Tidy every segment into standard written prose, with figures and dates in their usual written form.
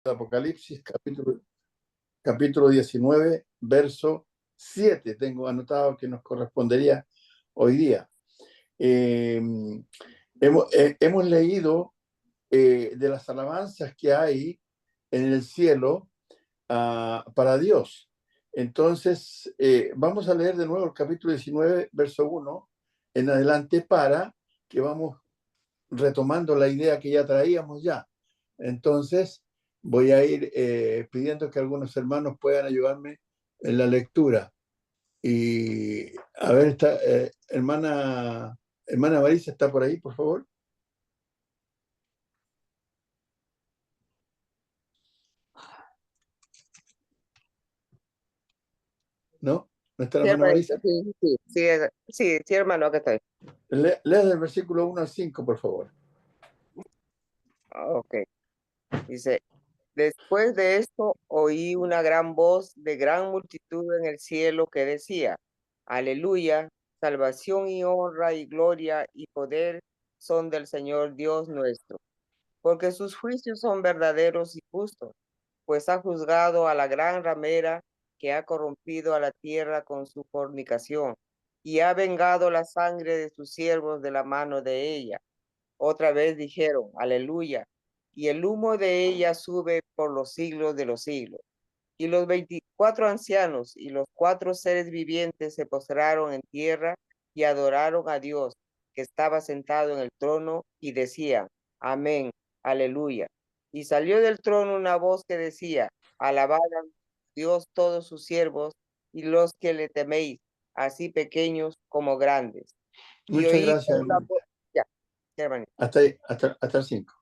Apocalipsis, capítulo 19, verso 7. Tengo anotado que nos correspondería hoy día. Hemos leído de las alabanzas que hay en el cielo para Dios. Entonces, vamos a leer de nuevo el capítulo 19, verso 1 en adelante para que vamos retomando la idea que ya traíamos ya. Entonces, voy a ir pidiendo que algunos hermanos puedan ayudarme en la lectura. Y a ver, hermana Marisa, ¿está por ahí, por favor? ¿No? ¿No está la Sí, hermana hermanito, Marisa? sí, hermano, acá estoy. Lea del versículo 1 al 5, por favor. Ok, dice, después de esto oí una gran voz de gran multitud en el cielo que decía, Aleluya, salvación y honra y gloria y poder son del Señor Dios nuestro, porque sus juicios son verdaderos y justos, pues ha juzgado a la gran ramera que ha corrompido a la tierra con su fornicación, y ha vengado la sangre de sus siervos de la mano de ella. Otra vez dijeron, Aleluya, y el humo de ella sube por los siglos de los siglos. Y los 24 ancianos y los 4 seres vivientes se postraron en tierra y adoraron a Dios, que estaba sentado en el trono, y decían, Amén, Aleluya. Y salió del trono una voz que decía, Alabad a Dios todos sus siervos y los que le teméis, así pequeños como grandes. Y Muchas oí gracias, una hermano. voz, ya, hermano. Hasta ahí, hasta el 5.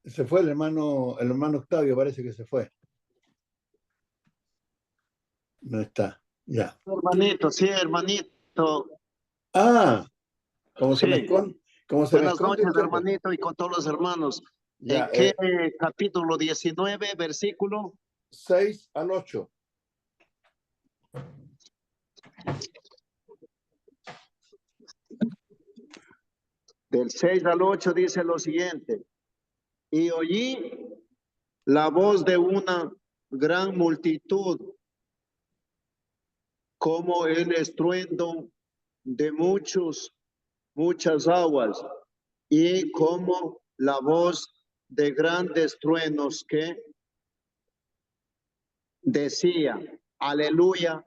Se fue el hermano Octavio, parece que se fue. No está, ya. Hermanito, sí, hermanito. Como se me Sí. esconde, Buenas noches, usted, pues. hermanito, y con todos los hermanos. Ya, ¿En qué capítulo 19, versículo? 6 al 8. Del 6 al 8 dice lo siguiente. Y oí la voz de una gran multitud, como el estruendo de muchas aguas, y como la voz de grandes truenos que decía, Aleluya,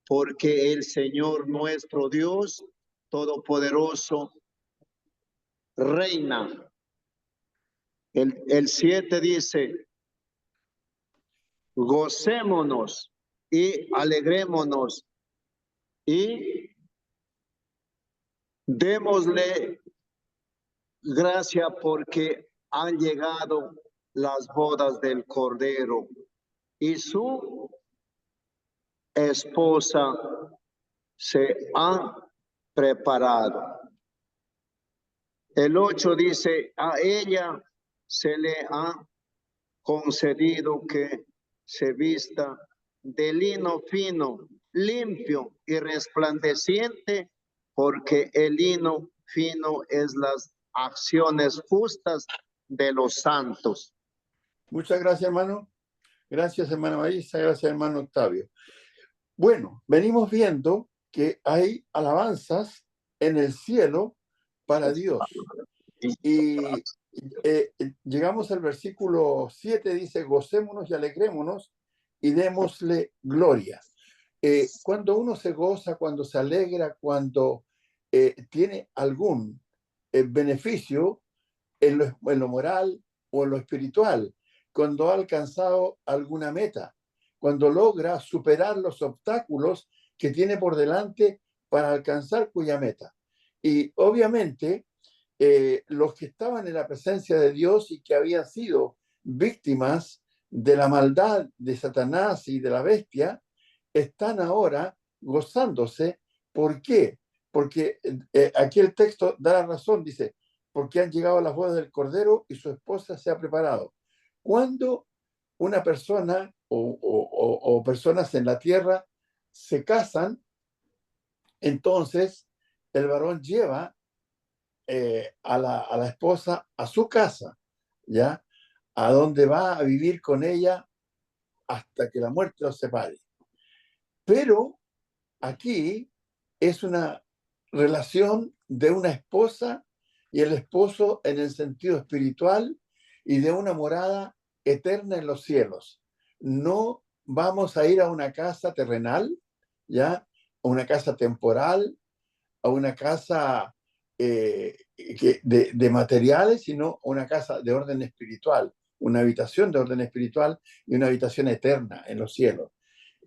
porque el Señor nuestro Dios Todopoderoso reina. El 7 dice, gocémonos y alegrémonos y démosle gracia porque han llegado las bodas del Cordero y su esposa se ha preparado. El 8 dice, a ella se le ha concedido que se vista de lino fino, limpio y resplandeciente, porque el lino fino es las acciones justas de los santos. Muchas gracias, hermano. Gracias, hermana Marisa. Gracias, hermano Octavio. Bueno, venimos viendo que hay alabanzas en el cielo para Dios. Y llegamos al versículo 7, dice, gocémonos y alegrémonos y démosle gloria. Cuando uno se goza, cuando se alegra, cuando tiene algún beneficio en lo moral o en lo espiritual, cuando ha alcanzado alguna meta, cuando logra superar los obstáculos que tiene por delante para alcanzar cuya meta. Y obviamente, los que estaban en la presencia de Dios y que habían sido víctimas de la maldad de Satanás y de la bestia, están ahora gozándose. ¿Por qué? Porque aquí el texto da la razón, dice, porque han llegado las bodas del Cordero y su esposa se ha preparado. Cuando una persona o personas en la tierra se casan, entonces el varón lleva a la esposa a su casa, ¿ya? A donde va a vivir con ella hasta que la muerte los separe. Pero aquí es una relación de una esposa y el esposo en el sentido espiritual y de una morada eterna en los cielos. No vamos a ir a una casa terrenal, ¿ya? A una casa temporal, a una casa de materiales, sino una casa de orden espiritual, una habitación de orden espiritual y una habitación eterna en los cielos.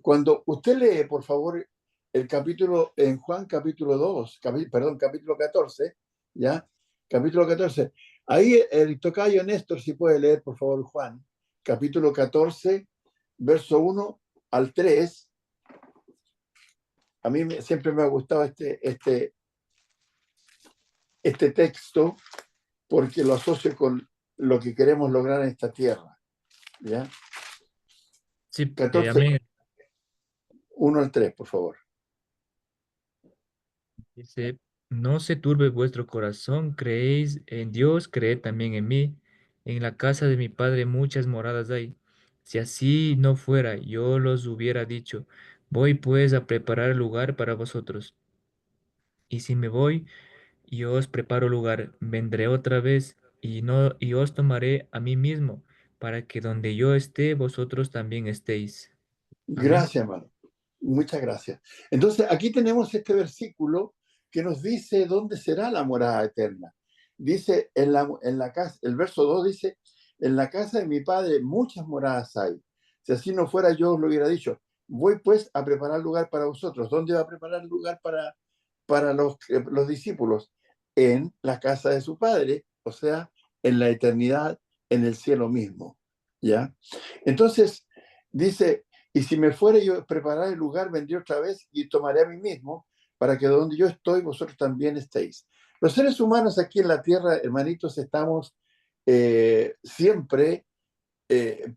Cuando usted lee, por favor, el capítulo en Juan capítulo 2, capítulo 14, ¿ya? Capítulo 14. Ahí el tocayo Néstor, si puede leer, por favor, Juan, capítulo 14, verso 1 al 3. A mí siempre me ha gustado este texto porque lo asocio con lo que queremos lograr en esta tierra, ¿ya? Sí, 14, amén. 1 al 3, por favor. Dice, no se turbe vuestro corazón, creéis en Dios, creed también en mí. En la casa de mi Padre muchas moradas hay. Si así no fuera, yo los hubiera dicho, voy pues a preparar lugar para vosotros. Y si me voy y os preparo lugar, vendré otra vez y os tomaré a mí mismo, para que donde yo esté, vosotros también estéis. Amén. Gracias, hermano. Muchas gracias. Entonces, aquí tenemos este versículo que nos dice dónde será la morada eterna. Dice en la casa, el verso 2 dice, en la casa de mi padre muchas moradas hay. Si así no fuera, yo os lo hubiera dicho. Voy pues a preparar lugar para vosotros. ¿Dónde va a preparar lugar para los discípulos? En la casa de su padre, o sea, en la eternidad, en el cielo mismo. ¿Ya? Entonces, dice, y si me fuere yo a preparar el lugar, vendré otra vez y tomaré a mí mismo, para que donde yo estoy, vosotros también estéis. Los seres humanos aquí en la tierra, hermanitos, estamos siempre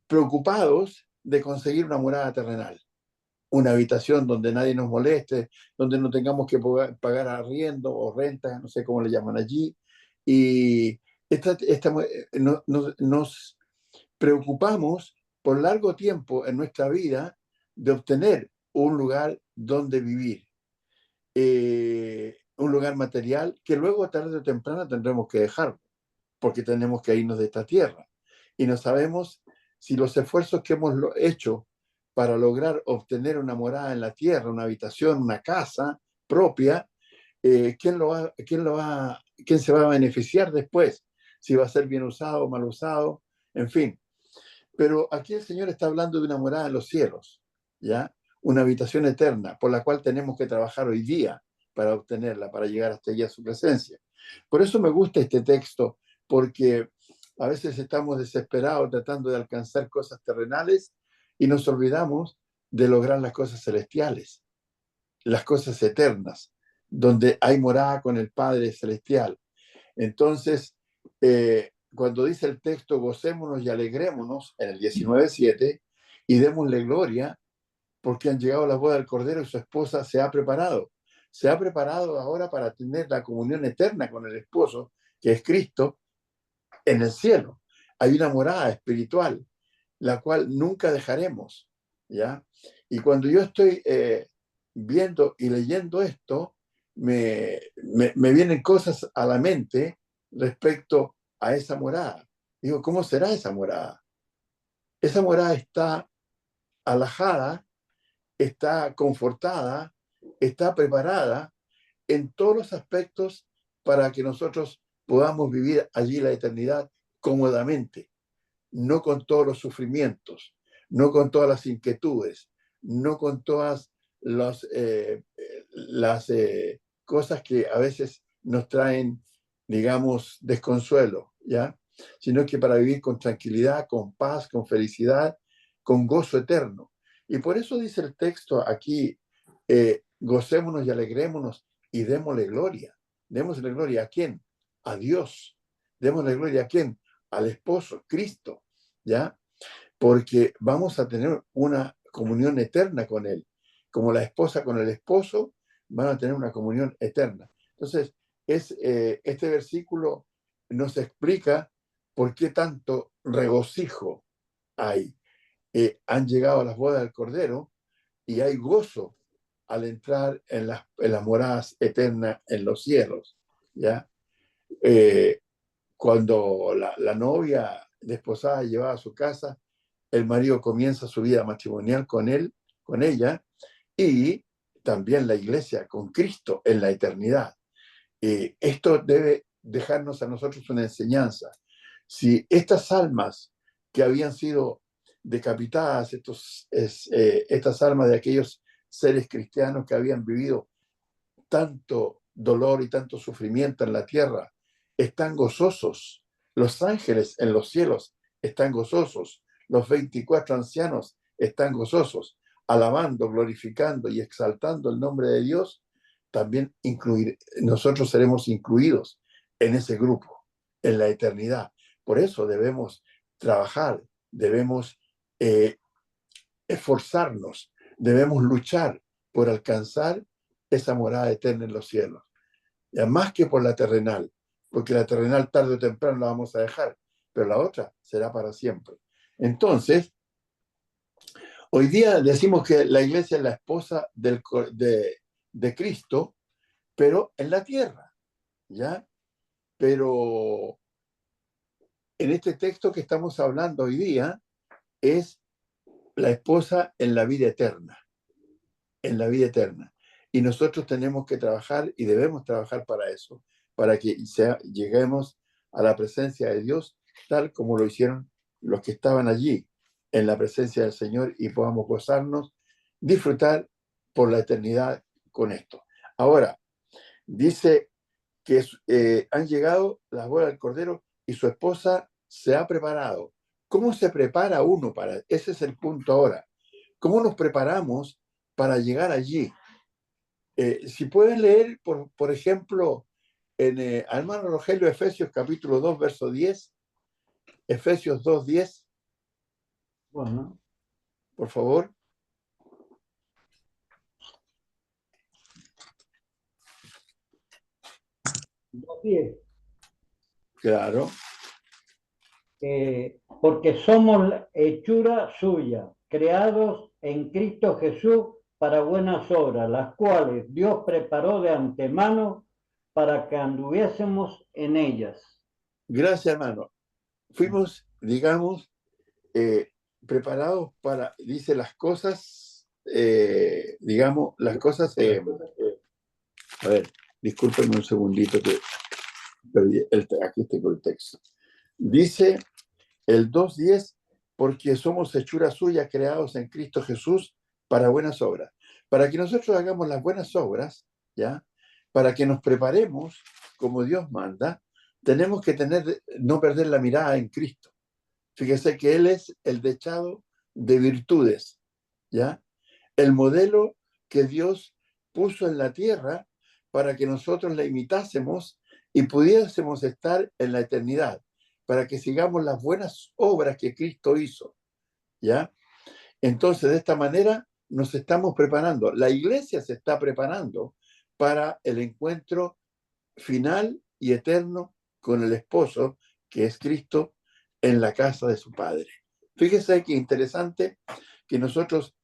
preocupados de conseguir una morada terrenal, una habitación donde nadie nos moleste, donde no tengamos que pagar arriendo o renta, no sé cómo le llaman allí. Y nos preocupamos por largo tiempo en nuestra vida de obtener un lugar donde vivir, un lugar material que luego tarde o temprano tendremos que dejar, porque tenemos que irnos de esta tierra. Y no sabemos si los esfuerzos que hemos hecho para lograr obtener una morada en la tierra, una habitación, una casa propia, ¿quién se va a beneficiar después? Si va a ser bien usado o mal usado, en fin. Pero aquí el Señor está hablando de una morada en los cielos, ¿ya? Una habitación eterna por la cual tenemos que trabajar hoy día para obtenerla, para llegar hasta allí a su presencia. Por eso me gusta este texto, porque a veces estamos desesperados tratando de alcanzar cosas terrenales y nos olvidamos de lograr las cosas celestiales, las cosas eternas, donde hay morada con el Padre Celestial. Entonces, cuando dice el texto, gocémonos y alegrémonos, en el 19:7, y démosle gloria, porque han llegado las bodas del Cordero y su esposa se ha preparado. Se ha preparado ahora para tener la comunión eterna con el esposo, que es Cristo, en el cielo. Hay una morada espiritual, la cual nunca dejaremos, ¿ya? Y cuando yo estoy viendo y leyendo esto, me vienen cosas a la mente respecto a esa morada. Digo, ¿cómo será esa morada? Esa morada está alajada, está confortada, está preparada en todos los aspectos para que nosotros podamos vivir allí la eternidad cómodamente, no con todos los sufrimientos, no con todas las inquietudes, no con todas las cosas que a veces nos traen, digamos, desconsuelo, ¿ya? Sino que para vivir con tranquilidad, con paz, con felicidad, con gozo eterno. Y por eso dice el texto aquí, gocémonos y alegrémonos y démosle gloria. Démosle gloria ¿a quién? A Dios. Démosle gloria ¿a quién? Al esposo, Cristo, ¿ya? Porque vamos a tener una comunión eterna con Él. Como la esposa con el esposo, van a tener una comunión eterna. Entonces, este versículo nos explica ¿por qué tanto regocijo hay? Han llegado a las bodas del Cordero y hay gozo al entrar en las moradas eternas en los cielos, ¿ya? Cuando la novia desposada llevada a su casa, el marido comienza su vida matrimonial con él, con ella, y también la iglesia con Cristo en la eternidad. Esto debe dejarnos a nosotros una enseñanza. Si estas almas que habían sido decapitadas, estas almas de aquellos seres cristianos que habían vivido tanto dolor y tanto sufrimiento en la tierra, están gozosos. Los ángeles en los cielos están gozosos. Los 24 ancianos están gozosos, alabando, glorificando y exaltando el nombre de Dios. También nosotros seremos incluidos en ese grupo, en la eternidad. Por eso debemos trabajar, debemos esforzarnos, debemos luchar por alcanzar esa morada eterna en los cielos. Ya más que por la terrenal, porque la terrenal tarde o temprano la vamos a dejar, pero la otra será para siempre. Entonces, hoy día decimos que la iglesia es la esposa de Cristo, pero en la tierra, ¿ya? Pero en este texto que estamos hablando hoy día es la esposa en la vida eterna, en la vida eterna. Y nosotros tenemos que trabajar y debemos trabajar para eso, para que lleguemos a la presencia de Dios tal como lo hicieron los que estaban allí en la presencia del Señor y podamos gozarnos, disfrutar por la eternidad con esto. Ahora, dice que han llegado las bodas del Cordero y su esposa se ha preparado. ¿Cómo se prepara uno para? Ese es el punto ahora. ¿Cómo nos preparamos para llegar allí? Si pueden leer, por ejemplo, en hermano Rogelio, Efesios capítulo 2, verso 10, Efesios 2, 10, Bueno, por favor. bien, Claro. porque somos hechura suya, creados en Cristo Jesús para buenas obras, las cuales Dios preparó de antemano para que anduviésemos en ellas. Gracias, hermano. Fuimos, digamos, preparados para, dice, las cosas, digamos, las cosas, a ver, discúlpenme un segundito que perdí, aquí tengo el texto. Dice el 2:10, porque somos hechura suya, creados en Cristo Jesús para buenas obras. Para que nosotros hagamos las buenas obras, ¿ya? Para que nos preparemos como Dios manda, tenemos que no perder la mirada en Cristo. Fíjese que Él es el dechado de virtudes, ¿ya? El modelo que Dios puso en la tierra para que nosotros la imitásemos y pudiésemos estar en la eternidad, para que sigamos las buenas obras que Cristo hizo, ¿ya? Entonces, de esta manera nos estamos preparando. La iglesia se está preparando para el encuentro final y eterno con el esposo, que es Cristo, en la casa de su Padre. Fíjese que interesante que nosotros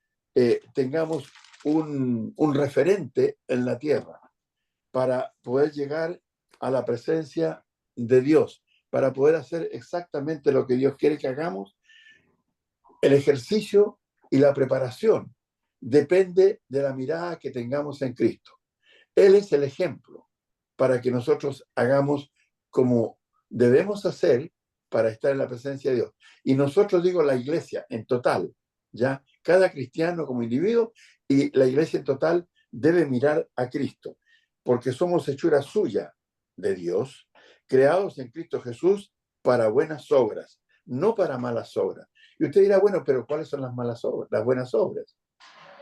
tengamos un referente en la tierra para poder llegar a la presencia de Dios, para poder hacer exactamente lo que Dios quiere que hagamos. El ejercicio y la preparación depende de la mirada que tengamos en Cristo. Él es el ejemplo para que nosotros hagamos como debemos hacer para estar en la presencia de Dios. Y nosotros, digo, la iglesia en total, ¿ya? Cada cristiano como individuo y la iglesia en total debe mirar a Cristo, porque somos hechura suya de Dios, creados en Cristo Jesús para buenas obras, no para malas obras. Y usted dirá, bueno, pero ¿cuáles son las malas obras? Las buenas obras.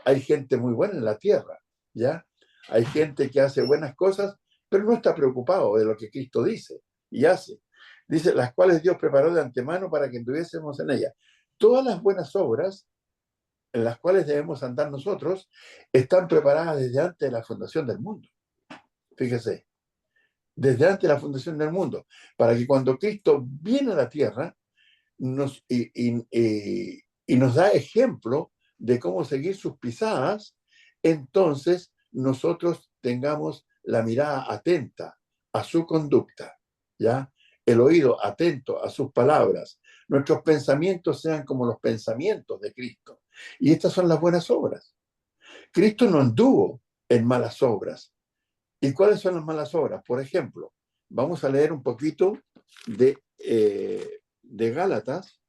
Hay gente muy buena en la tierra, ¿ya? Hay gente que hace buenas cosas, pero no está preocupado de lo que Cristo dice y hace. Dice, las cuales Dios preparó de antemano para que anduviésemos en ellas. Todas las buenas obras en las cuales debemos andar nosotros están preparadas desde antes de la fundación del mundo. Fíjese, desde antes de la fundación del mundo, para que cuando Cristo viene a la tierra y nos da ejemplo de cómo seguir sus pisadas, entonces nosotros tengamos la mirada atenta a su conducta, ¿ya? El oído atento a sus palabras, nuestros pensamientos sean como los pensamientos de Cristo. Y estas son las buenas obras. Cristo no anduvo en malas obras. ¿Y cuáles son las malas obras? Por ejemplo, vamos a leer un poquito de Gálatas,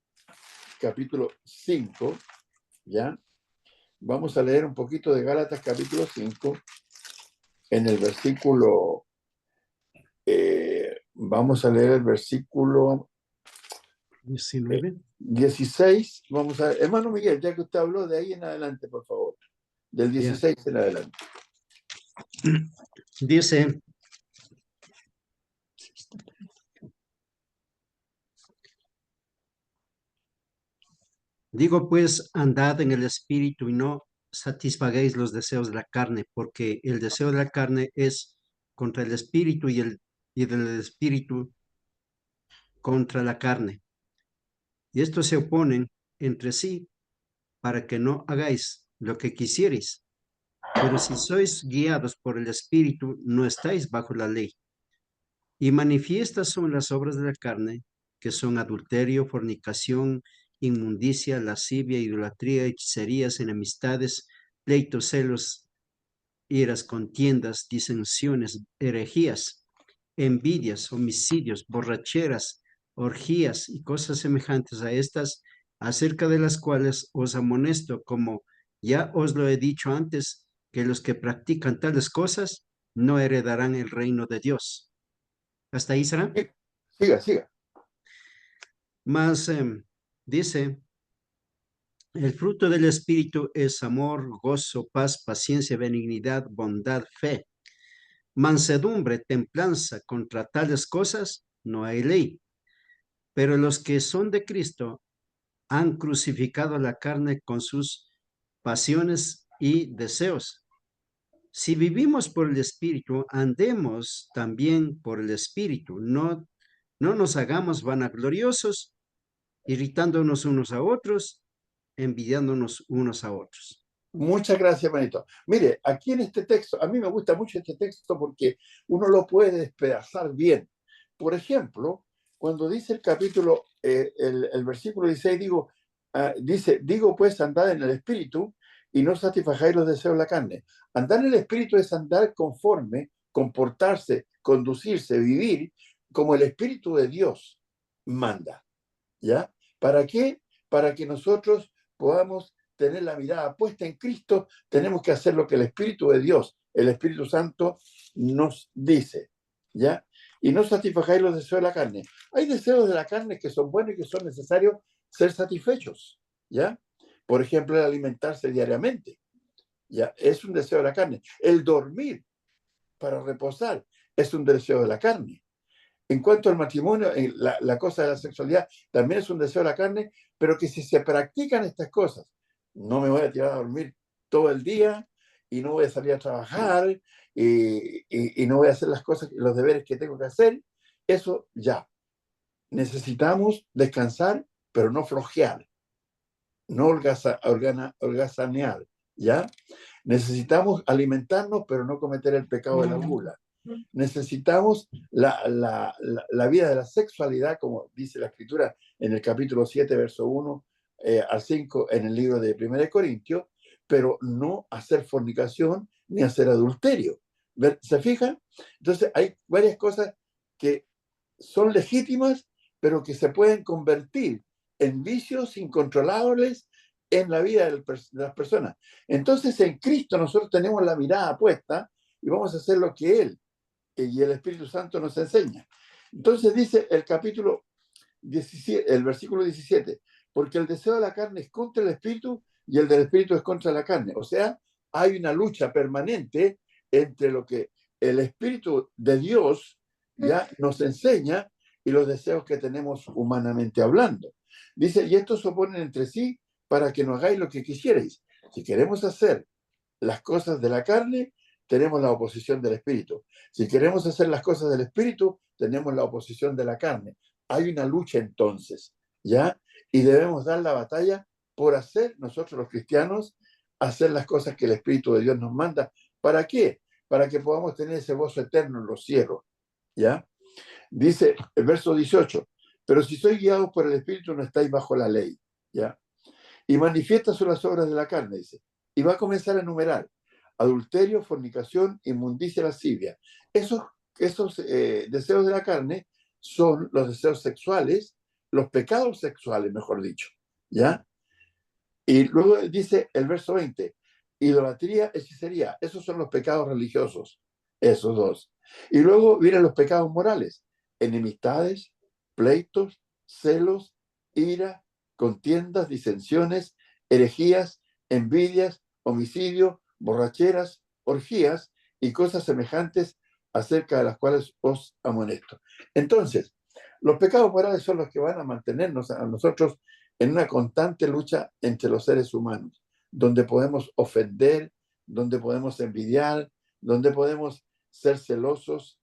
capítulo 5, ¿ya? Vamos a leer un poquito de Gálatas, capítulo 5, en el versículo, vamos a leer el versículo 16. Vamos a ver, hermano Miguel, ya que usted habló, de ahí en adelante, por favor. Del 16 en adelante. Dice, digo pues, andad en el espíritu y no satisfagáis los deseos de la carne, porque el deseo de la carne es contra el espíritu y del espíritu contra la carne. Y estos se oponen entre sí para que no hagáis lo que quisierais. Pero si sois guiados por el espíritu, no estáis bajo la ley. Y manifiestas son las obras de la carne, que son adulterio, fornicación, inmundicia, lascivia, idolatría, hechicerías, enemistades, pleitos, celos, iras, contiendas, disensiones, herejías, envidias, homicidios, borracheras, orgías y cosas semejantes a estas, acerca de las cuales os amonesto, como ya os lo he dicho antes, que los que practican tales cosas no heredarán el reino de Dios. ¿Hasta ahí será? Siga. Más dice, el fruto del Espíritu es amor, gozo, paz, paciencia, benignidad, bondad, fe, mansedumbre, templanza. Contra tales cosas no hay ley. Pero los que son de Cristo han crucificado la carne con sus pasiones y deseos. Si vivimos por el Espíritu, andemos también por el Espíritu. No nos hagamos vanagloriosos, irritándonos unos a otros, envidiándonos unos a otros. Muchas gracias, Benito. Mire, aquí en este texto, a mí me gusta mucho este texto porque uno lo puede despedazar bien. Por ejemplo, cuando dice el capítulo, el versículo 16, digo pues, andad en el espíritu y no satisfagáis los deseos de la carne. Andar en el espíritu es andar conforme, comportarse, conducirse, vivir como el espíritu de Dios manda. ¿Ya? ¿Para qué? Para que nosotros podamos tener la mirada puesta en Cristo, tenemos que hacer lo que el Espíritu de Dios, el Espíritu Santo, nos dice, ¿ya? Y no satisfagáis los deseos de la carne. Hay deseos de la carne que son buenos y que son necesarios ser satisfechos, ¿ya? Por ejemplo, el alimentarse diariamente, ¿ya? Es un deseo de la carne. El dormir para reposar es un deseo de la carne. En cuanto al matrimonio, la cosa de la sexualidad también es un deseo de la carne, pero que si se practican estas cosas, no me voy a tirar a dormir todo el día y no voy a salir a trabajar y no voy a hacer las cosas, los deberes que tengo que hacer, eso ya. Necesitamos descansar, pero no flojear, no holgazanear, ¿ya? Necesitamos alimentarnos, pero no cometer el pecado de la gula. Necesitamos la vida de la sexualidad, como dice la Escritura en el capítulo 7, verso 1 al 5 en el libro de 1 Corintios, pero no hacer fornicación ni hacer adulterio. ¿Se fijan? Entonces hay varias cosas que son legítimas, pero que se pueden convertir en vicios incontrolables en la vida de las personas. Entonces en Cristo nosotros tenemos la mirada puesta y vamos a hacer lo que Él y el Espíritu Santo nos enseña. Entonces dice el capítulo 17, el versículo 17, porque el deseo de la carne es contra el Espíritu y el del Espíritu es contra la carne. O sea, hay una lucha permanente entre lo que el Espíritu de Dios ya nos enseña y los deseos que tenemos humanamente hablando. Dice, y estos se oponen entre sí para que no hagáis lo que quisierais. Si queremos hacer las cosas de la carne, tenemos la oposición del espíritu. Si queremos hacer las cosas del espíritu, tenemos la oposición de la carne. Hay una lucha entonces, ¿ya? Y debemos dar la batalla por hacer, nosotros los cristianos, hacer las cosas que el Espíritu de Dios nos manda. ¿Para qué? Para que podamos tener ese gozo eterno en los cielos, ¿ya? Dice el verso 18, pero si sois guiados por el Espíritu no estáis bajo la ley, ¿ya? Y manifiestas son las obras de la carne, dice. Y va a comenzar a enumerar adulterio, fornicación, inmundicia, lascivia. Esos deseos de la carne son los deseos sexuales, los pecados sexuales, mejor dicho, ¿ya? Y luego dice el verso 20, idolatría, hechicería, esos son los pecados religiosos, esos dos. Y luego vienen los pecados morales, enemistades, pleitos, celos, ira, contiendas, disensiones, herejías, envidias, homicidio, borracheras, orgías y cosas semejantes acerca de las cuales os amonesto. Entonces, los pecados morales son los que van a mantenernos a nosotros en una constante lucha entre los seres humanos, donde podemos ofender, donde podemos envidiar, donde podemos ser celosos,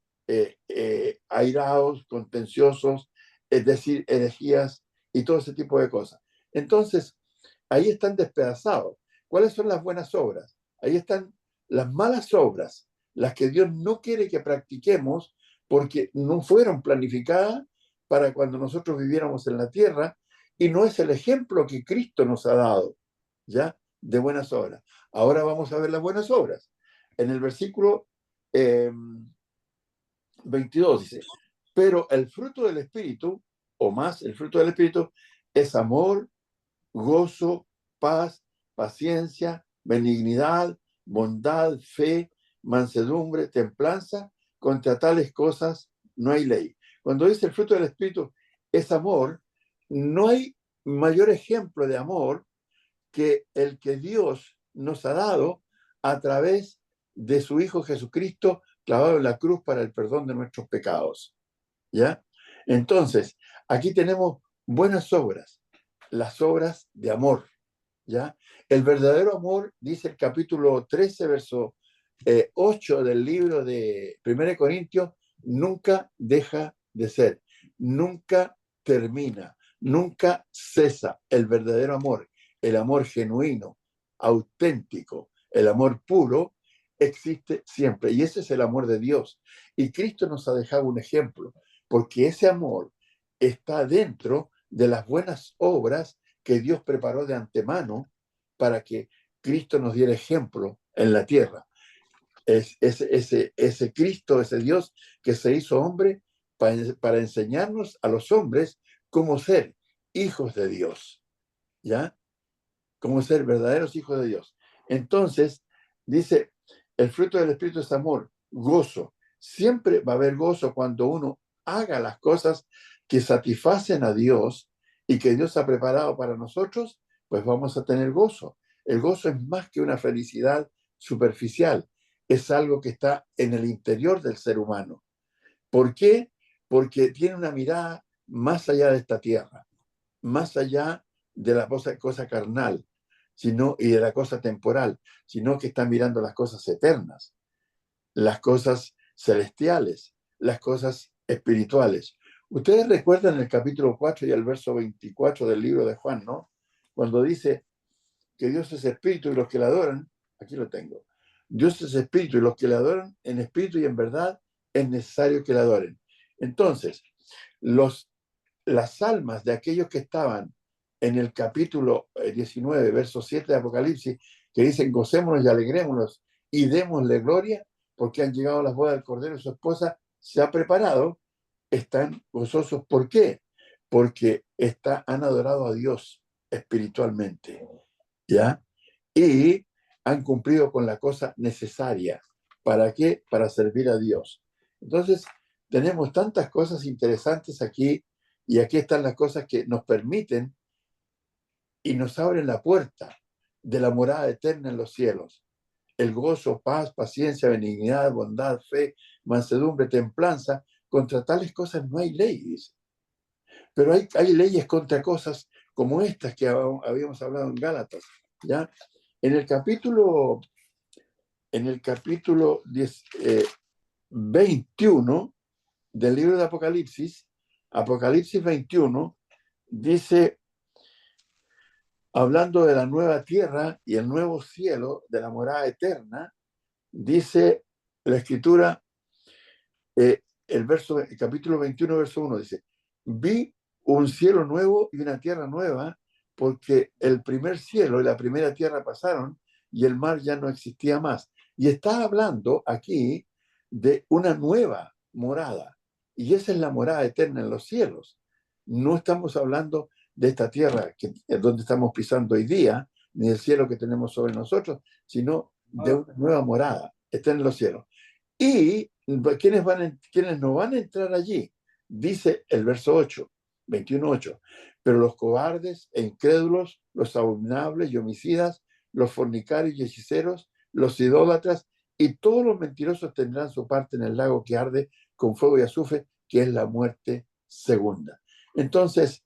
airados, contenciosos, es decir, herejías y todo ese tipo de cosas. Entonces, ahí están despedazados. ¿Cuáles son las buenas obras? Ahí están las malas obras, las que Dios no quiere que practiquemos porque no fueron planificadas para cuando nosotros viviéramos en la tierra, y no es el ejemplo que Cristo nos ha dado, ¿ya? De buenas obras. Ahora vamos a ver las buenas obras. En el versículo 22 dice, pero el fruto del Espíritu, o más, el fruto del Espíritu, es amor, gozo, paz, paciencia, benignidad, bondad, fe, mansedumbre, templanza. Contra tales cosas no hay ley. Cuando dice el fruto del Espíritu es amor, no hay mayor ejemplo de amor que el que Dios nos ha dado a través de su Hijo Jesucristo clavado en la cruz para el perdón de nuestros pecados, ¿ya? Entonces, aquí tenemos buenas obras, las obras de amor, ¿ya? El verdadero amor, dice el capítulo 13, verso 8 del libro de 1 Corintios, nunca deja de ser, nunca termina, nunca cesa. El verdadero amor, el amor genuino, auténtico, el amor puro, existe siempre. Y ese es el amor de Dios. Y Cristo nos ha dejado un ejemplo, porque ese amor está dentro de las buenas obras que Dios preparó de antemano para que Cristo nos diera ejemplo en la tierra. Ese Cristo, ese Dios que se hizo hombre para enseñarnos a los hombres cómo ser hijos de Dios, ¿ya? Cómo ser verdaderos hijos de Dios. Entonces, dice, el fruto del Espíritu es amor, gozo. Siempre va a haber gozo cuando uno haga las cosas que satisfacen a Dios y que Dios ha preparado para nosotros, pues vamos a tener gozo. El gozo es más que una felicidad superficial, es algo que está en el interior del ser humano. ¿Por qué? Porque tiene una mirada más allá de esta tierra, más allá de la cosa carnal, y de la cosa temporal, sino que está mirando las cosas eternas, las cosas celestiales, las cosas espirituales. Ustedes recuerdan el capítulo 4 y el verso 24 del libro de Juan, ¿no? Cuando dice que Dios es espíritu y los que le adoran, aquí lo tengo, Dios es espíritu y los que le adoran en espíritu y en verdad es necesario que le adoren. Entonces, las almas de aquellos que estaban en el capítulo 19, verso 7 de Apocalipsis, que dicen gocémonos y alegrémonos y démosle gloria, porque han llegado las bodas del Cordero y su esposa se ha preparado, están gozosos. ¿Por qué? Porque han adorado a Dios espiritualmente, ¿ya? Y han cumplido con la cosa necesaria. ¿Para qué? Para servir a Dios. Entonces, tenemos tantas cosas interesantes aquí, y aquí están las cosas que nos permiten y nos abren la puerta de la morada eterna en los cielos. El gozo, paz, paciencia, benignidad, bondad, fe, mansedumbre, templanza. Contra tales cosas no hay ley, dice. Pero hay leyes contra cosas como estas que habíamos hablado en Gálatas, ¿ya? En el capítulo en el capítulo 21 del libro de Apocalipsis, Apocalipsis 21, dice, hablando de la nueva tierra y el nuevo cielo, de la morada eterna, dice la escritura, el capítulo 21, verso 1, dice, vi un cielo nuevo y una tierra nueva, porque el primer cielo y la primera tierra pasaron y el mar ya no existía más. Y está hablando aquí de una nueva morada, y esa es la morada eterna en los cielos. No estamos hablando de esta tierra que es donde estamos pisando hoy día, ni del cielo que tenemos sobre nosotros, sino de una nueva morada, está en los cielos. Y quienes no van a entrar allí, dice el verso 8, 21:8, pero los cobardes e incrédulos, los abominables y homicidas, los fornicarios y hechiceros, los idólatras y todos los mentirosos tendrán su parte en el lago que arde con fuego y azufre, que es la muerte segunda. Entonces,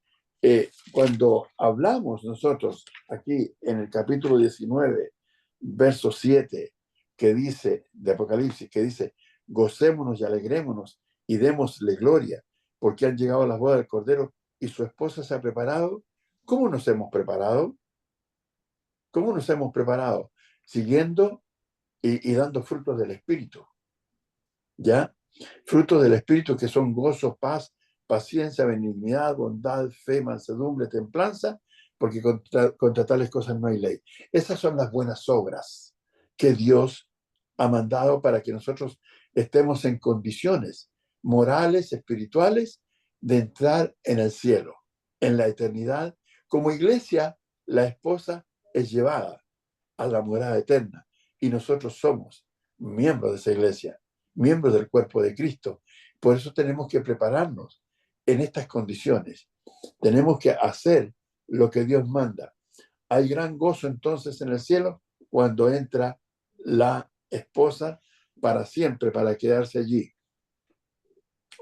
cuando hablamos nosotros aquí en el capítulo 19, verso 7, que dice, de Apocalipsis, que dice, gocémonos y alegrémonos y démosle gloria, porque han llegado las bodas del Cordero y su esposa se ha preparado. ¿Cómo nos hemos preparado? ¿Cómo nos hemos preparado? Siguiendo y dando frutos del Espíritu. ¿Ya? Frutos del Espíritu que son gozo, paz, paciencia, benignidad, bondad, fe, mansedumbre, templanza, porque contra tales cosas no hay ley. Esas son las buenas obras que Dios ha mandado para que nosotros estemos en condiciones morales, espirituales, de entrar en el cielo, en la eternidad. Como iglesia, la esposa es llevada a la morada eterna y nosotros somos miembros de esa iglesia, miembros del cuerpo de Cristo. Por eso tenemos que prepararnos en estas condiciones. Tenemos que hacer lo que Dios manda. Hay gran gozo entonces en el cielo cuando entra la esposa para siempre, para quedarse allí.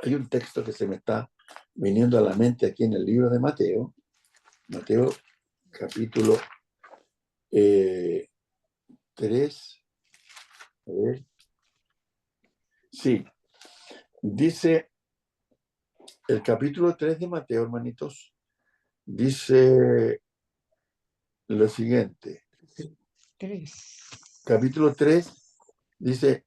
Hay un texto que se me está viniendo a la mente aquí en el libro de Mateo, Mateo capítulo 3, a ver, sí, dice el capítulo 3 de Mateo, hermanitos, dice lo siguiente. Capítulo 3 dice,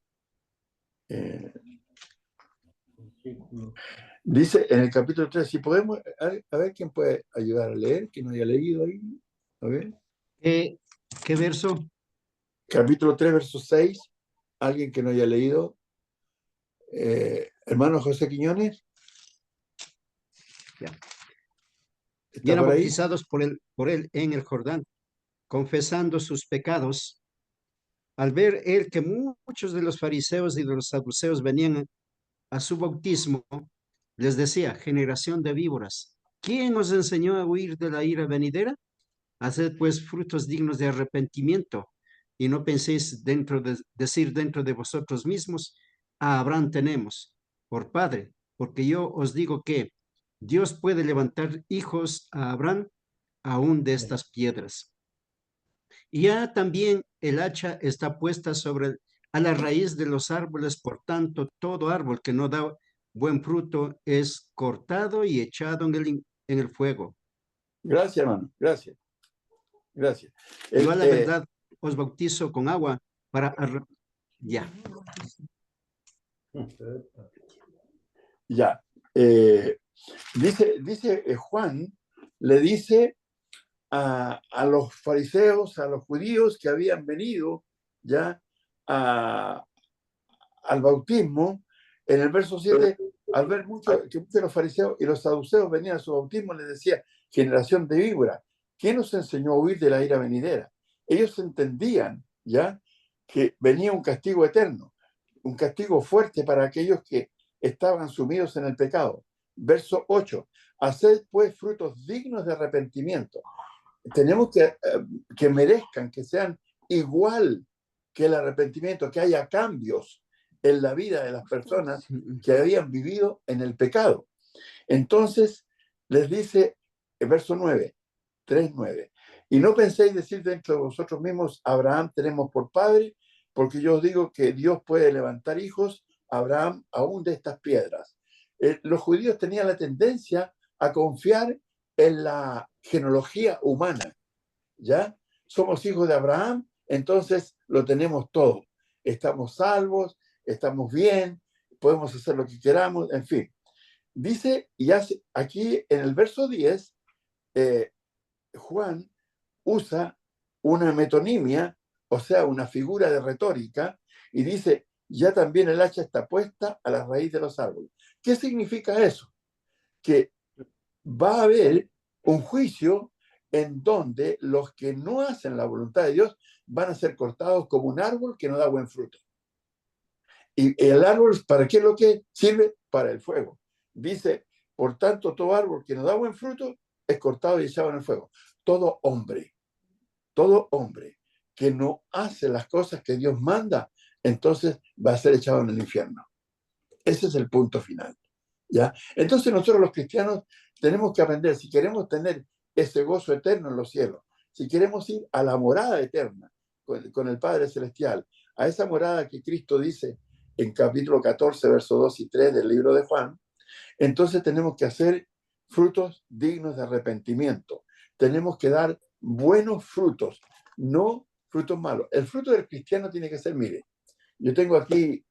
dice en el capítulo 3, si podemos, a ver quién puede ayudar a leer, que no haya leído ahí, a ver. ¿Qué verso? Capítulo 3, verso 6, alguien que no haya leído. Hermano José Quiñones. Y eran bautizados por él en el Jordán, confesando sus pecados. Al ver él que muchos de los fariseos y de los saduceos venían a su bautismo, les decía, generación de víboras, ¿quién os enseñó a huir de la ira venidera? Haced pues frutos dignos de arrepentimiento, y no penséis decir dentro de vosotros mismos, a Abraham tenemos por padre, porque yo os digo que Dios puede levantar hijos a Abraham aún de estas piedras. Y ya también el hacha está puesta a la raíz de los árboles, por tanto, todo árbol que no da buen fruto es cortado y echado en el fuego. Gracias, hermano, gracias. Gracias. Yo a la verdad os bautizo con agua para... Ya. Ya. Dice Juan, le dice a los fariseos, a los judíos que habían venido ya al bautismo, en el verso 7, al ver que muchos de los fariseos y los saduceos venían a su bautismo, les decía, generación de víbora, ¿quién nos enseñó a huir de la ira venidera? Ellos entendían ya que venía un castigo eterno, un castigo fuerte para aquellos que estaban sumidos en el pecado. Verso 8, haced pues frutos dignos de arrepentimiento. Tenemos que merezcan, que sean igual que el arrepentimiento, que haya cambios en la vida de las personas que habían vivido en el pecado. Entonces les dice el verso 9, 3:9, y no penséis decir dentro de vosotros mismos, Abraham tenemos por padre, porque yo digo que Dios puede levantar hijos a Abraham aún de estas piedras. Los judíos tenían la tendencia a confiar en la genealogía humana, ¿ya? Somos hijos de Abraham, entonces lo tenemos todo. Estamos salvos, estamos bien, podemos hacer lo que queramos, en fin. Dice, y hace, aquí en el verso 10, Juan usa una metonimia, o sea, una figura de retórica, y dice, ya también el hacha está puesta a la raíz de los árboles. ¿Qué significa eso? Que va a haber un juicio en donde los que no hacen la voluntad de Dios van a ser cortados como un árbol que no da buen fruto. Y el árbol, ¿para qué es lo que sirve? Para el fuego. Dice, por tanto, todo árbol que no da buen fruto es cortado y echado en el fuego. Todo hombre que no hace las cosas que Dios manda, entonces va a ser echado en el infierno. Ese es el punto final, ¿ya? Entonces nosotros los cristianos tenemos que aprender, si queremos tener ese gozo eterno en los cielos, si queremos ir a la morada eterna con el Padre Celestial, a esa morada que Cristo dice en capítulo 14, versos 2 y 3 del libro de Juan, entonces tenemos que hacer frutos dignos de arrepentimiento. Tenemos que dar buenos frutos, no frutos malos. El fruto del cristiano tiene que ser, mire, yo tengo aquí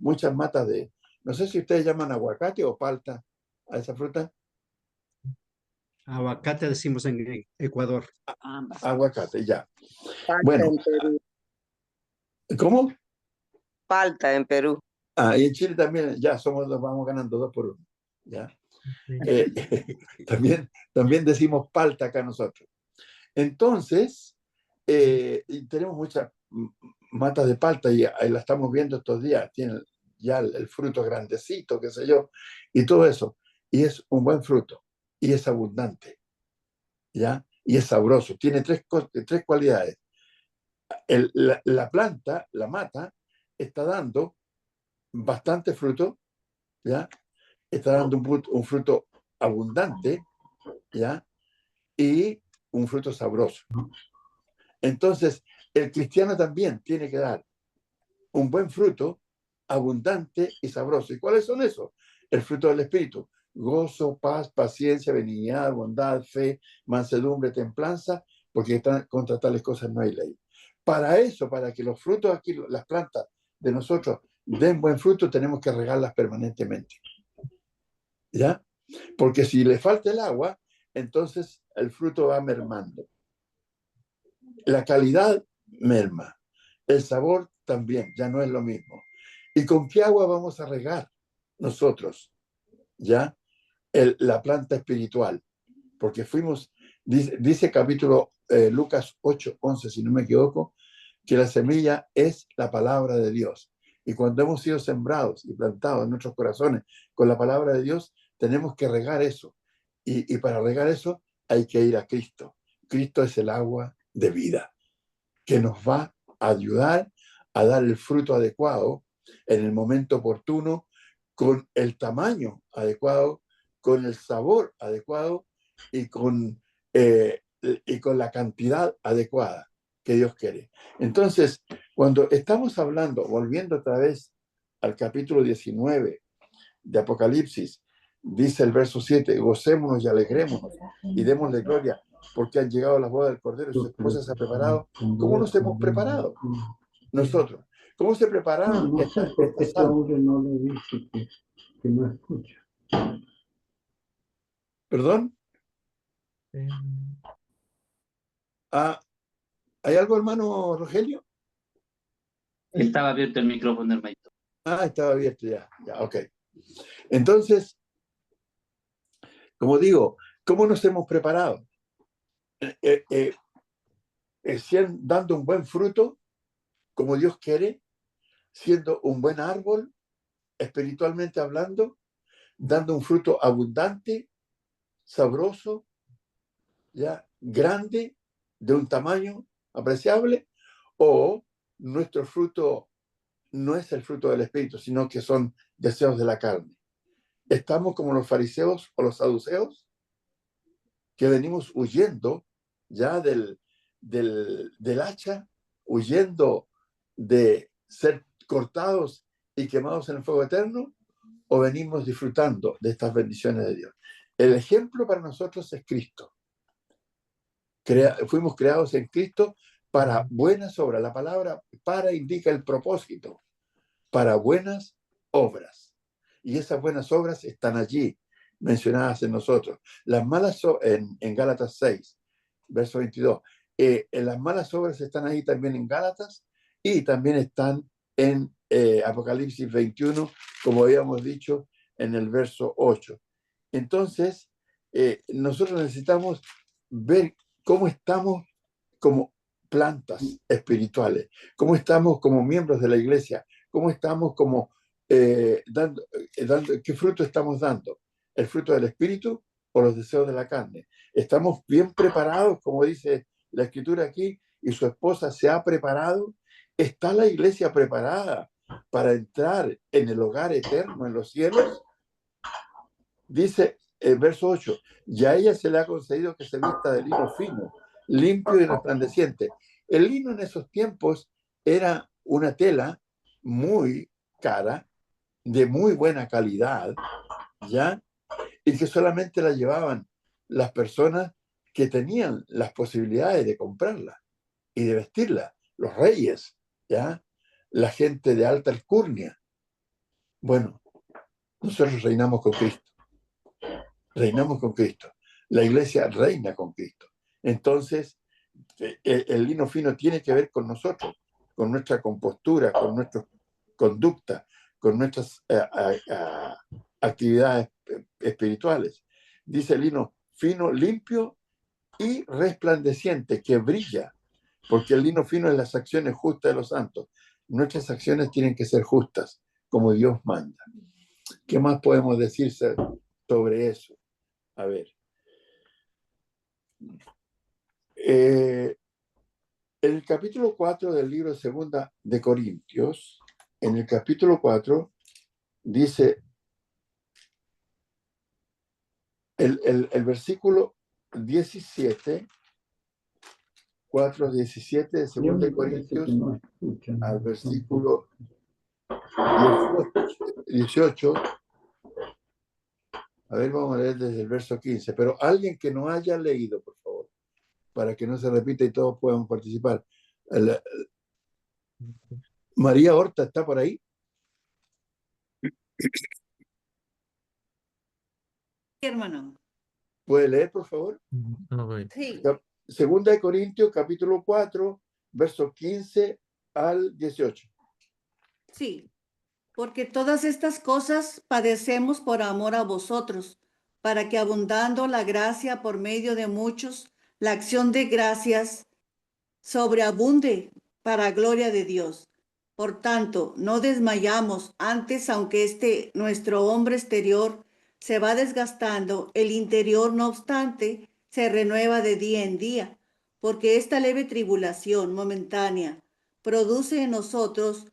muchas matas de, no sé si ustedes llaman aguacate o palta a esa fruta. Aguacate decimos en Ecuador. Aguacate, ya. Palta Bueno, en Perú. ¿cómo? Palta en Perú. Y en Chile también, ya somos, vamos ganando 2-1. ¿Ya? También decimos palta acá nosotros. Entonces, tenemos muchas matas de palta y ahí la estamos viendo estos días. Tienen ya el fruto grandecito, qué sé yo, y todo eso. Y es un buen fruto, y es abundante, ¿ya? Y es sabroso. Tiene tres cualidades. La planta, la mata, está dando bastante fruto, ¿ya? Está dando un fruto abundante, ¿ya? Y un fruto sabroso. Entonces, el cristiano también tiene que dar un buen fruto, abundante y sabroso. ¿Y cuáles son esos? El fruto del Espíritu: gozo, paz, paciencia, benignidad, bondad, fe, mansedumbre, templanza, porque contra tales cosas no hay ley. Para eso, para que los frutos aquí, las plantas de nosotros den buen fruto, tenemos que regarlas permanentemente, ¿ya? Porque si le falta el agua, entonces el fruto va mermando. La calidad merma, el sabor también, ya no es lo mismo. ¿Y con qué agua vamos a regar nosotros, ya? La planta espiritual, porque fuimos, dice capítulo Lucas 8:11, si no me equivoco, que la semilla es la palabra de Dios. Y cuando hemos sido sembrados y plantados en nuestros corazones con la palabra de Dios, tenemos que regar eso. Y para regar eso hay que ir a Cristo. Cristo es el agua de vida, que nos va a ayudar a dar el fruto adecuado en el momento oportuno, con el tamaño adecuado, con el sabor adecuado y con la cantidad adecuada que Dios quiere. Entonces, cuando estamos hablando, volviendo otra vez al capítulo 19 de Apocalipsis, dice el verso 7, gocémonos y alegrémonos y démosle gloria, porque han llegado las bodas del Cordero y su esposa se ha preparado. ¿Cómo nos hemos preparado nosotros? ¿Cómo se prepararon estas almas? No le dice que no escucha. ¿Perdón? ¿Hay algo, hermano Rogelio? Estaba abierto el micrófono, hermanito. Estaba abierto ya, ok. Entonces, como digo, ¿cómo nos hemos preparado? Dando un buen fruto, como Dios quiere, siendo un buen árbol, espiritualmente hablando, dando un fruto abundante, sabroso, ya grande, de un tamaño apreciable, o nuestro fruto no es el fruto del Espíritu, sino que son deseos de la carne. Estamos como los fariseos o los saduceos, que venimos huyendo ya del hacha, huyendo de ser cortados y quemados en el fuego eterno, o venimos disfrutando de estas bendiciones de Dios? El ejemplo para nosotros es Cristo. Fuimos creados en Cristo para buenas obras. La palabra para indica el propósito, para buenas obras. Y esas buenas obras están allí, mencionadas en nosotros. Las malas en Gálatas 6, verso 22. Las malas obras están ahí también en Gálatas y también están en Apocalipsis 21, como habíamos dicho en el verso 8. Entonces, nosotros necesitamos ver cómo estamos como plantas espirituales, cómo estamos como miembros de la iglesia, cómo estamos como dando, qué fruto estamos dando, el fruto del espíritu o los deseos de la carne. Estamos bien preparados, como dice la escritura aquí, y su esposa se ha preparado. ¿Está la iglesia preparada para entrar en el hogar eterno, en los cielos? Dice el verso 8, y a ella se le ha concedido que se vista de lino fino, limpio y resplandeciente. El lino en esos tiempos era una tela muy cara, de muy buena calidad, ¿ya? Y que solamente la llevaban las personas que tenían las posibilidades de comprarla y de vestirla, los reyes, ¿ya? La gente de alta alcurnia. Bueno, nosotros reinamos con Cristo. Reinamos con Cristo. La iglesia reina con Cristo. Entonces, el lino fino tiene que ver con nosotros, con nuestra compostura, con nuestra conducta, con nuestras actividades espirituales. Dice el lino fino, limpio y resplandeciente, que brilla, porque el lino fino es las acciones justas de los santos. Nuestras acciones tienen que ser justas, como Dios manda. ¿Qué más podemos decir sobre eso? A ver. En el capítulo 4 del libro Segunda de Corintios, en el capítulo 4, dice el versículo 17, 4:17 de Segunda de Corintios, al versículo 18. A ver, vamos a leer desde el verso 15. Pero alguien que no haya leído, por favor, para que no se repita y todos puedan participar. María Horta, ¿está por ahí? Hermano. ¿Puede leer, por favor? Sí. Segunda de Corintios, capítulo 4, versos 15 al 18. Sí, porque todas estas cosas padecemos por amor a vosotros, para que abundando la gracia por medio de muchos, la acción de gracias sobreabunde para gloria de Dios. Por tanto, no desmayamos antes, aunque nuestro hombre exterior se va desgastando, el interior, no obstante, se renueva de día en día, porque esta leve tribulación momentánea produce en nosotros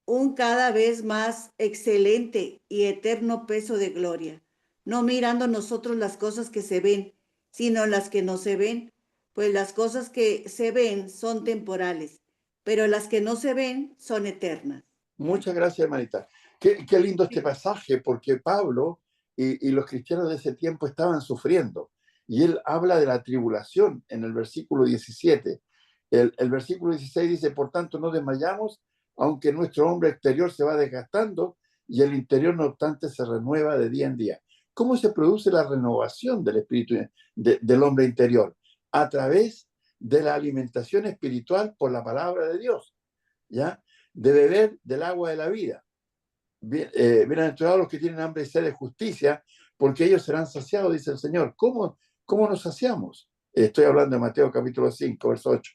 un cada vez más excelente y eterno peso de gloria, no mirando nosotros las cosas que se ven, sino las que no se ven, pues las cosas que se ven son temporales, pero las que no se ven son eternas. Muchas gracias, hermanita. Qué lindo este pasaje, porque Pablo y los cristianos de ese tiempo estaban sufriendo. Y él habla de la tribulación en el versículo 17. El versículo 16 dice, por tanto, no desmayamos, aunque nuestro hombre exterior se va desgastando y el interior, no obstante, se renueva de día en día. ¿Cómo se produce la renovación del espíritu del hombre interior? A través de la alimentación espiritual por la palabra de Dios, ¿ya? De beber del agua de la vida. Bienaventurados los que tienen hambre y sed de justicia, porque ellos serán saciados, dice el Señor. ¿Cómo nos saciamos? Estoy hablando de Mateo capítulo 5, verso 8.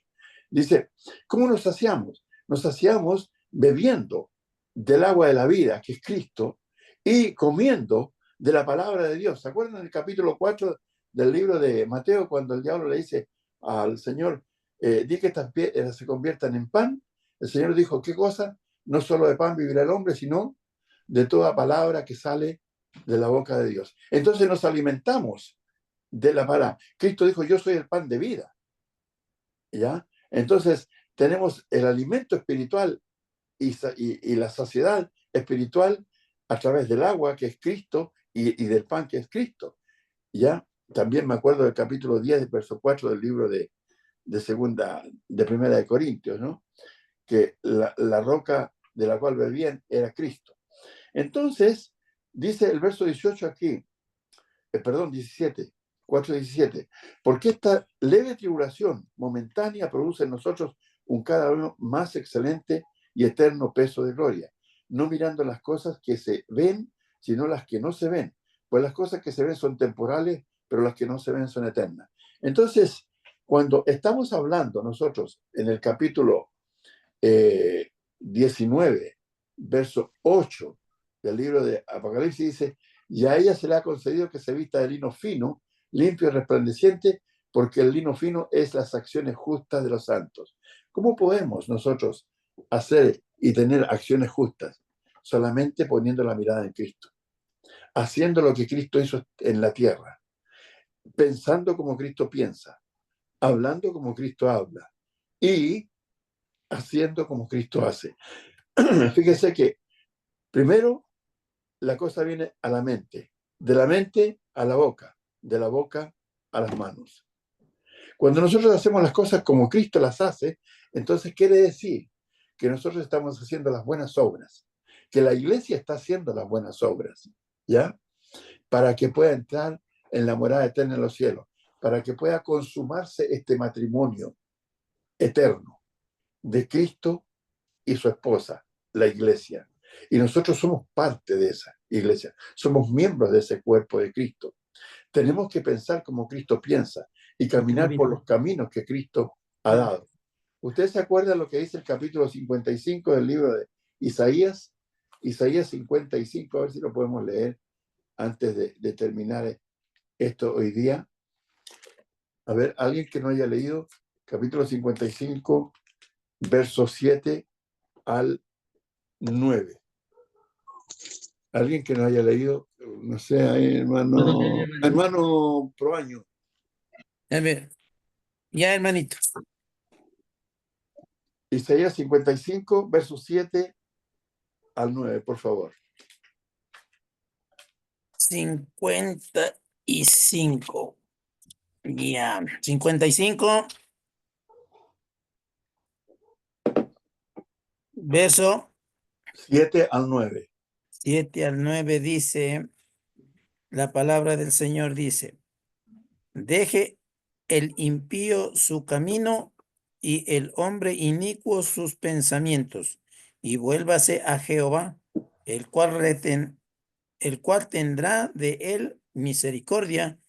Dice, ¿cómo nos saciamos? Nos saciamos bebiendo del agua de la vida, que es Cristo, y comiendo de la palabra de Dios. ¿Se acuerdan del capítulo 4 del libro de Mateo, cuando el diablo le dice al Señor, di que estas piedras se conviertan en pan? El Señor dijo, ¿qué cosa? No solo de pan vivirá el hombre, sino de toda palabra que sale de la boca de Dios. Entonces nos alimentamos de la palabra. Cristo dijo, yo soy el pan de vida. ¿Ya? Entonces, tenemos el alimento espiritual y la saciedad espiritual a través del agua, que es Cristo, y del pan, que es Cristo. ¿Ya? También me acuerdo del capítulo 10, verso 4 del libro de Primera de Corintios, ¿no? Que la roca de la cual bebían era Cristo. Entonces, dice el verso 18 aquí, 17, 4:17, porque esta leve tribulación momentánea produce en nosotros un cada uno más excelente y eterno peso de gloria, no mirando las cosas que se ven, sino las que no se ven, pues las cosas que se ven son temporales, pero las que no se ven son eternas. Entonces, cuando estamos hablando nosotros en el capítulo 19, verso 8 del libro de Apocalipsis, dice, y a ella se le ha concedido que se vista de lino fino, limpio y resplandeciente, porque el lino fino es las acciones justas de los santos. ¿Cómo podemos nosotros hacer y tener acciones justas? Solamente poniendo la mirada en Cristo, haciendo lo que Cristo hizo en la tierra, pensando como Cristo piensa, hablando como Cristo habla y haciendo como Cristo hace. Fíjese que primero la cosa viene a la mente, de la mente a la boca, de la boca a las manos. Cuando nosotros hacemos las cosas como Cristo las hace, entonces quiere decir que nosotros estamos haciendo las buenas obras, que la iglesia está haciendo las buenas obras, ¿ya? Para que pueda entrar en la morada eterna en los cielos, para que pueda consumarse este matrimonio eterno de Cristo y su esposa, la iglesia. Y nosotros somos parte de esa iglesia, somos miembros de ese cuerpo de Cristo. Tenemos que pensar como Cristo piensa y caminar por los caminos que Cristo ha dado. ¿Usted se acuerda lo que dice el capítulo 55 del libro de Isaías? Isaías 55, a ver si lo podemos leer antes de terminar esto hoy día. A ver, alguien que no haya leído, capítulo 55, versos 7 al 9. Alguien que no haya leído, no sé, hermano Proaño. A ver, ya hermanito. Isaías 55, versos 7 al 9, por favor. 55. Ya, 55. Verso 7 al 9. 7 al 9 dice, la palabra del Señor dice, deje el impío su camino y el hombre inicuo sus pensamientos, y vuélvase a Jehová, el cual tendrá de él misericordia,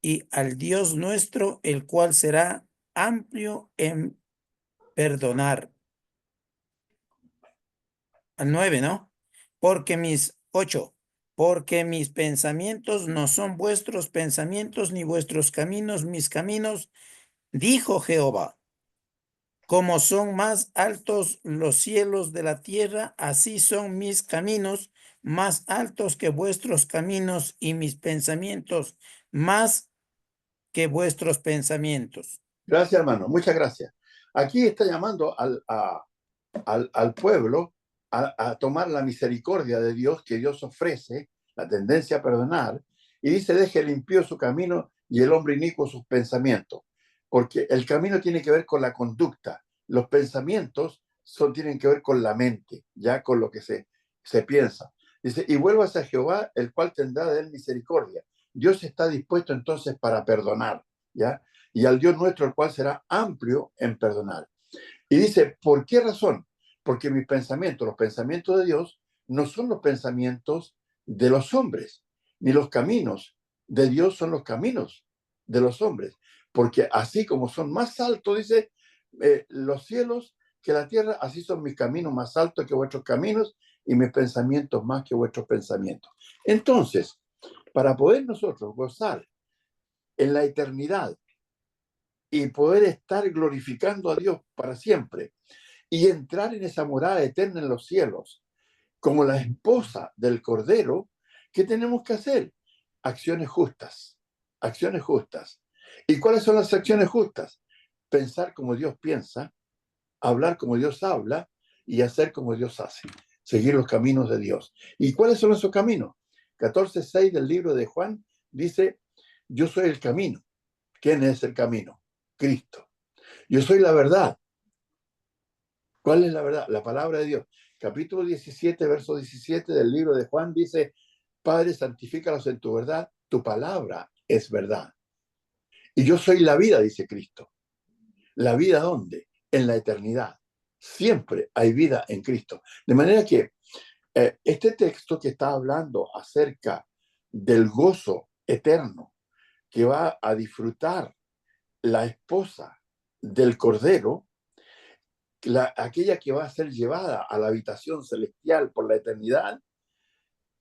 y al Dios nuestro, el cual será amplio en perdonar. Al 9, ¿no? Porque mis pensamientos no son vuestros pensamientos, ni vuestros caminos mis caminos, dijo Jehová. Como son más altos los cielos de la tierra, así son mis caminos más altos que vuestros caminos, y mis pensamientos más que vuestros pensamientos. Gracias, hermano. Muchas gracias. Aquí está llamando al pueblo a tomar la misericordia de Dios que Dios ofrece, la tendencia a perdonar, y dice, deje limpio su camino y el hombre inicuo sus pensamientos, porque el camino tiene que ver con la conducta, los pensamientos tienen que ver con la mente, ya con lo que se piensa. Dice, y vuélvase a Jehová, el cual tendrá de él misericordia. Dios está dispuesto entonces para perdonar, ¿ya? Y al Dios nuestro, el cual será amplio en perdonar. Y dice, ¿por qué razón? Porque mis pensamientos, los pensamientos de Dios, no son los pensamientos de los hombres, ni los caminos de Dios son los caminos de los hombres. Porque así como son más altos, dice, los cielos que la tierra, así son mis caminos más altos que vuestros caminos y mis pensamientos más que vuestros pensamientos. Entonces, para poder nosotros gozar en la eternidad y poder estar glorificando a Dios para siempre y entrar en esa morada eterna en los cielos, como la esposa del Cordero, ¿qué tenemos que hacer? Acciones justas, acciones justas. ¿Y cuáles son las acciones justas? Pensar como Dios piensa, hablar como Dios habla y hacer como Dios hace, seguir los caminos de Dios. ¿Y cuáles son esos caminos? 14:6 del libro de Juan dice, yo soy el camino. ¿Quién es el camino? Cristo. Yo soy la verdad. ¿Cuál es la verdad? La palabra de Dios. Capítulo 17, verso 17 del libro de Juan dice, Padre, santifícalos en tu verdad, tu palabra es verdad. Y yo soy la vida, dice Cristo. ¿La vida dónde? En la eternidad. Siempre hay vida en Cristo. De manera que este texto que está hablando acerca del gozo eterno que va a disfrutar la esposa del Cordero, aquella que va a ser llevada a la habitación celestial por la eternidad,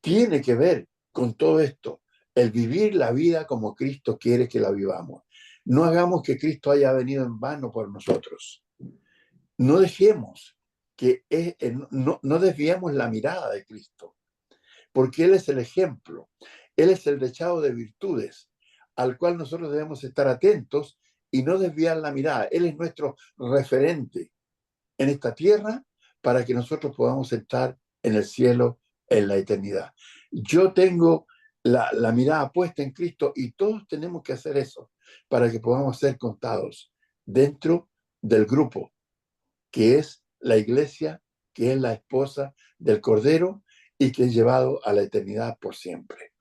tiene que ver con todo esto, el vivir la vida como Cristo quiere que la vivamos. No hagamos que Cristo haya venido en vano por nosotros. No dejemos no desviemos la mirada de Cristo, porque Él es el ejemplo, Él es el dechado de virtudes, al cual nosotros debemos estar atentos y no desviar la mirada. Él es nuestro referente en esta tierra para que nosotros podamos estar en el cielo en la eternidad. Yo tengo la mirada puesta en Cristo y todos tenemos que hacer eso para que podamos ser contados dentro del grupo que es la iglesia, que es la esposa del Cordero y que es llevado a la eternidad por siempre.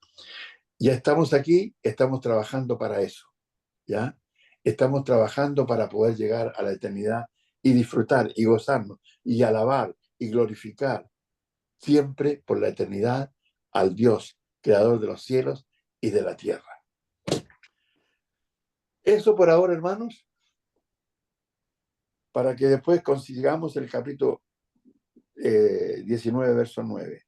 Ya estamos aquí, estamos trabajando para eso, ¿ya? Estamos trabajando para poder llegar a la eternidad y disfrutar y gozarnos y alabar y glorificar siempre por la eternidad al Dios, creador de los cielos y de la tierra. Eso por ahora, hermanos, para que después consigamos el capítulo 19, verso 9.